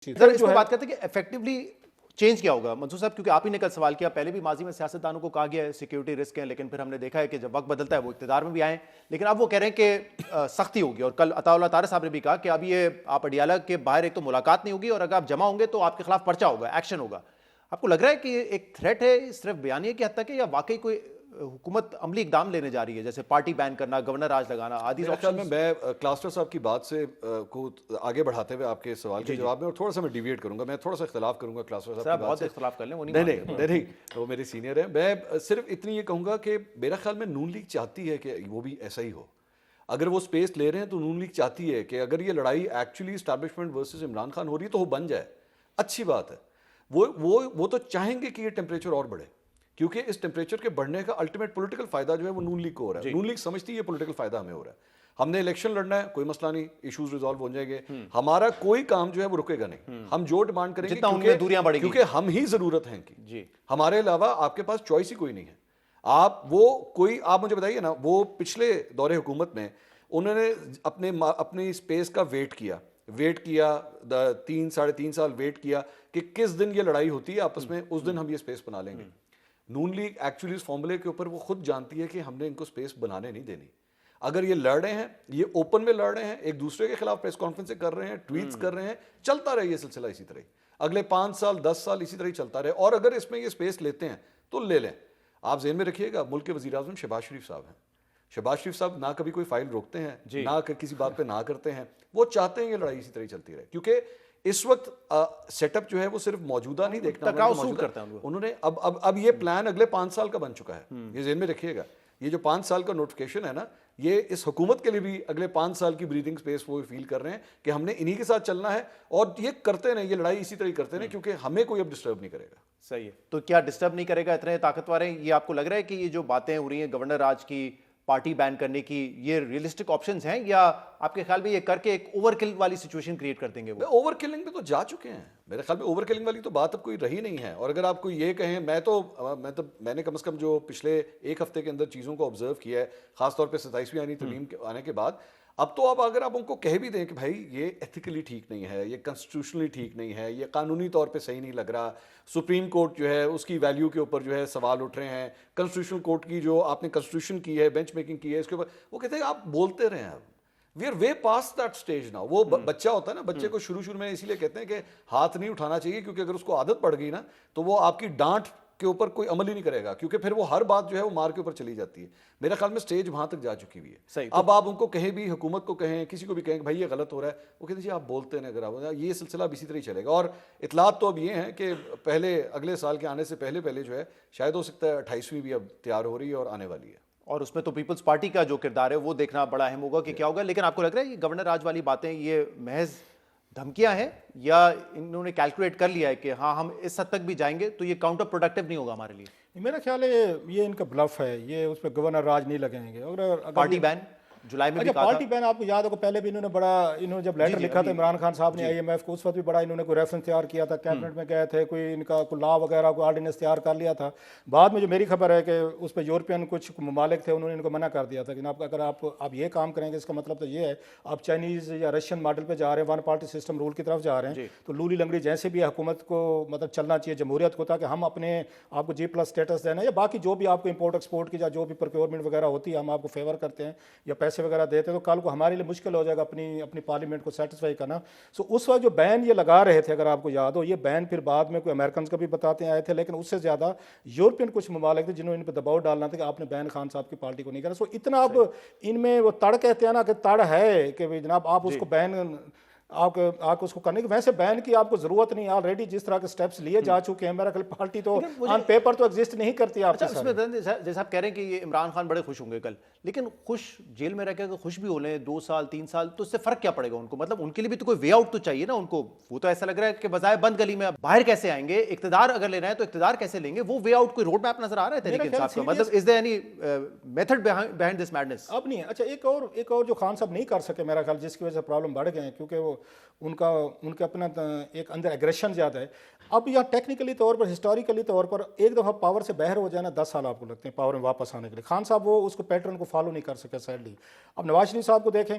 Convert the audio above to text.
سر اس پہ بات کرتے ہیں کہ ایفیکٹولی چینج کیا ہوگا منصور صاحب، کیونکہ آپ ہی نے کل سوال کیا، پہلے بھی ماضی میں سیاستدانوں کو کہا گیا ہے سیکیورٹی رسک ہیں، لیکن پھر ہم نے دیکھا ہے کہ جب وقت بدلتا ہے وہ اقتدار میں بھی آئیں، لیکن اب وہ کہہ رہے ہیں کہ سختی ہوگی، اور کل عطا اللہ طارق صاحب نے بھی کہا کہ اب یہ آپ اڈیالہ کے باہر ایک تو ملاقات نہیں ہوگی، اور اگر آپ جمع ہوں گے تو آپ کے خلاف پرچہ ہوگا، ایکشن ہوگا۔ آپ کو لگ رہا ہے کہ یہ ایک تھریٹ ہے صرف بیانیے کی حد تک ہے، یا واقعی کوئی حکومت عملی اقدام لینے جا رہی ہے، جیسے پارٹی بین کرنا، گورنر راج لگانا، آدھی آپشنز؟ میں کلاسٹر صاحب کی بات سے کو آگے بڑھاتے ہوئے آپ کے سوال کے جواب میں اور تھوڑا سا میں ڈیویٹ کروں گا، میں تھوڑا سا اختلاف کروں گا کلاسٹر صاحب کی بات سے۔ بہت اختلاف کر لیں، وہ نہیں، وہ میرے سینئر ہیں۔ میں صرف اتنی یہ کہوں گا کہ میرا خیال میں نون لیگ چاہتی ہے کہ وہ بھی ایسا ہی ہو۔ اگر وہ سپیس لے رہے ہیں تو نون لیگ چاہتی ہے کہ اگر یہ لڑائی actually establishment versus Imran Khan ہو رہی ہے تو وہ بن جائے، اچھی بات ہے۔ وہ تو چاہیں گے کہ یہ ٹیمپریچر اور بڑھے، کیونکہ اس ٹیمپریچر کے بڑھنے کا الٹیمیٹ پولیٹیکل فائدہ جو ہے وہ نون لیگ کو ہو رہا ہے۔ نون لیگ سمجھتی ہے یہ پولیٹیکل فائدہ ہمیں ہو رہا ہے، ہم نے الیکشن لڑنا ہے، کوئی مسئلہ نہیں، ایشوز ریزالو ہو جائیں گے، ہمارا کوئی کام جو ہے وہ رکے گا نہیں، ہم جو ڈیمانڈ کریں گے کیونکہ ہم ہی ضرورت ہیں کی، ہمارے علاوہ آپ کے پاس چوائس ہی کوئی نہیں ہے۔ آپ مجھے بتائیے نا، وہ پچھلے دور حکومت میں انہوں نے اپنی اسپیس کا ویٹ کیا 3-3.5 سال ویٹ کیا کہ کس دن یہ لڑائی ہوتی ہے آپس میں، اس دن ہم یہ اسپیس بنا لیں گے۔ نون لیگ ایکچولی اس فارمولے کے اوپر وہ خود جانتی ہے کہ ہم نے ان کو اسپیس بنانے نہیں دینی۔ اگر یہ لڑ رہے ہیں، یہ اوپن میں لڑ رہے ہیں، ایک دوسرے کے خلاف پریس کانفرنسیں کر رہے ہیں، ٹویٹس کر رہے ہیں، چلتا رہے یہ سلسلہ اسی طرح اگلے 5 سال 10 سال اسی طرح ہی چلتا رہے۔ اور اگر اس میں یہ اسپیس لیتے ہیں تو لے لیں۔ آپ ذہن میں رکھیے گا، ملک کے وزیر اعظم شہباز شریف صاحب ہیں۔ شہباز شریف صاحب نہ کبھی کوئی فائل روکتے ہیں، نہ کسی بات پہ نہ کرتے ہیں، وہ چاہتے ہیں یہ لڑائی اسی طرح چلتی رہے، کیونکہ اس وقت سیٹ اپ جو ہے وہ صرف موجودہ نہیں دیکھنا، انہوں نے اب یہ پلان اگلے 5 سال کا بن چکا ہے، یہ ذہن میں رکھیے گا۔ یہ جو 5 سال کا نوٹیفکیشن ہے نا، یہ اس حکومت کے لیے بھی اگلے 5 سال کی بریدنگ سپیس وہ فیل کر رہے ہیں کہ ہم نے انہی کے ساتھ چلنا ہے، اور یہ کرتے رہیں، یہ لڑائی اسی طرح کرتے رہیں، کیونکہ ہمیں کوئی اب ڈسٹرب نہیں کرے گا۔ صحیح ہے، تو کیا ڈسٹرب نہیں کرے گا؟ اتنے طاقتور ہیں یہ؟ آپ کو لگ رہا ہے کہ یہ جو باتیں ہو رہی ہیں گورنر راج کی، پارٹی بین کرنے کی، یہ ریئلسٹک آپشنز ہیں، یا آپ کے خیال میں یہ کر کے ایک اوور کل والی سچویشن کریٹ کر دیں گے؟ وہ اوور کلنگ پہ تو جا چکے ہیں، میرے خیال میں اوور کلنگ والی تو بات اب کوئی رہی نہیں ہے۔ اور اگر آپ کو یہ کہیں، میں نے کم از کم جو پچھلے ایک ہفتے کے اندر چیزوں کو آبزرو کیا ہے، خاص طور پہ 27ویں آئینی ترمیم کے آنے کے بعد، اب تو اگر آپ ان کو کہہ بھی دیں کہ بھائی یہ ایتھیکلی ٹھیک نہیں ہے، یہ کنسٹیٹیوشنلی ٹھیک نہیں ہے، یہ قانونی طور پہ صحیح نہیں لگ رہا، سپریم کورٹ جو ہے اس کی ویلیو کے اوپر جو ہے سوال اٹھ رہے ہیں، کنسٹیٹیوشنل کورٹ کی جو آپ نے کنسٹیٹیوشن کی ہے، بینچ میکنگ کی ہے، اس کے اوپر وہ کہتے ہیں آپ بولتے رہے ہیں۔ We are way past that stage now. وہ بچہ ہوتا ہے نا، بچے کو شروع میں اسی لیے کہتے ہیں کہ ہاتھ نہیں اٹھانا چاہیے، کیونکہ اگر اس کو عادت پڑ گئی نا تو وہ آپ کی ڈانٹ کے اوپر کوئی عمل ہی نہیں کرے گا، کیونکہ پھر وہ ہر بات جو ہے وہ مار کے اوپر چلی جاتی ہے۔ میرا خیال میں سٹیج وہاں تک جا چکی ہوئی ہے۔ اب آپ ان کو کہیں بھی، حکومت کو کہیں، کسی کو بھی کہیں کہ بھائی یہ غلط ہو رہا ہے، وہ کہتے ہیں جی آپ بولتے ہیں، اگر آپ یہ سلسلہ اب اسی طرح ہی چلے گا۔ اور اطلاعات تو اب یہ ہیں کہ اگلے سال کے آنے سے پہلے جو ہے شاید ہو سکتا ہے 28ویں بھی اب تیار ہو رہی ہے اور آنے والی ہے، اور اس میں تو پیپلز پارٹی کا جو کردار ہے وہ دیکھنا بڑا اہم ہوگا کہ کیا ہوگا۔ لیکن آپ کو لگ رہا ہے یہ گورنر راج والی باتیں یہ محض دھمکیاں ہیں، یا انہوں نے کیلکولیٹ کر لیا ہے کہ ہاں ہم اس حد تک بھی جائیں گے تو یہ کاؤنٹر پروڈکٹیو نہیں ہوگا ہمارے لیے؟ میرا خیال ہے یہ ان کا بلف ہے، یہ اس پہ گورنر راج نہیں لگیں گے۔ پارٹی بین جولائی میں بھی کہا تھا، پارٹی بین آپ کو یاد ہوگا پہلے بھی انہوں نے جب لیٹر لکھا تھا عمران خان صاحب نے IMF کو، اس وقت بھی بڑا انہوں نے کوئی ریفرنس تیار کیا تھا، کیبنٹ میں گئے تھے، کوئی ان کا کوئی لا وغیرہ کوئی آرڈیننس تیار کر لیا تھا۔ بعد میں جو میری خبر ہے کہ اس پہ یورپین کچھ ممالک تھے، انہوں نے ان کو منع کر دیا تھا کہ اگر آپ یہ کام کریں گے، اس کا مطلب تو یہ ہے آپ چائنیز یا رشین ماڈل پہ جا رہے ہیں، ون پارٹی سسٹم رول کی طرف جا رہے ہیں، تو لولی لنگڑی جیسے بھی حکومت کو مطلب چلنا چاہیے، جمہوریت کو، تاکہ ہم اپنے آپ کو G+ اسٹیٹس دینا، یا باقی جو بھی آپ کو امپورٹ ایکسپورٹ کی جو بھی پروکیورمنٹ وغیرہ ہوتی ہے ہم آپ کو فیور کرتے ہیں یا پیسے وغیرہ دیتے ہیں، تو کل کو ہمارے لیے مشکل ہو جائے گا اپنی پارلیمنٹ کو سیٹسفائی کرنا۔ اس وقت جو بین یہ لگا رہے تھے، اگر آپ کو یاد ہو، یہ بین پھر بعد میں کوئی امریکنز کا بھی بتاتے آئے تھے، لیکن اس سے زیادہ یورپین کچھ ممالک تھے جنہوں نے ان پہ دباؤ ڈالنا تھا کہ آپ نے بین خان صاحب کی پارٹی کو نہیں کرنا۔ اتنا اب ان میں وہ تڑ کہتے ہیں نا کہ تڑ ہے کہ جناب آپ اس کو بین آپ اس کو کرنے کی، ویسے بین کی آپ کو ضرورت نہیں، آلریڈی جس طرح کے سٹیپس لیے جا چکے ہیں، میرا خیال پارٹی تو آن پیپر تو ایگزسٹ نہیں کرتی آپ کے ساتھ۔ جیسے آپ کہہ رہے ہیں کہ یہ عمران خان بڑے خوش ہوں گے کل، لیکن خوش جیل میں رہ کے خوش بھی ہو لیں 2 سال 3 سال، تو اس سے فرق کیا پڑے گا ان کو؟ مطلب ان کے لیے بھی تو کوئی وے آؤٹ تو چاہیے نا ان کو۔ وہ تو ایسا لگ رہا ہے کہ بظاہر بند گلی میں باہر کیسے آئیں گے، اقتدار اگر لینا ہے تو اقتدار کیسے لیں گے، وہ وے آؤٹ کوئی روڈ میپ نظر آ رہا ہے تحریک انصاف کا؟ مطلب is there any method behind this madness? اب نہیں۔ اچھا ایک اور جو خان صاحب نہیں کر سکے میرا خیال، جس کی وجہ سے پرابلم بڑھ گئے ہیں، کیونکہ وہ ان کا اپنا ایک اندر ایگریشن زیادہ ہے۔ اب یہاں ٹیکنیکلی طور پر، ہسٹوریکلی طور پر ایک دفعہ پاور سے باہر ہو جائے نا، 10 سال آپ کو لگتے ہیں پاور میں واپس آنے کے لیے۔ خان صاحب وہ اس کو پیٹرن کو فالو نہیں کر سکے سیڈلی۔ اب نواز شریف صاحب کو دیکھیں،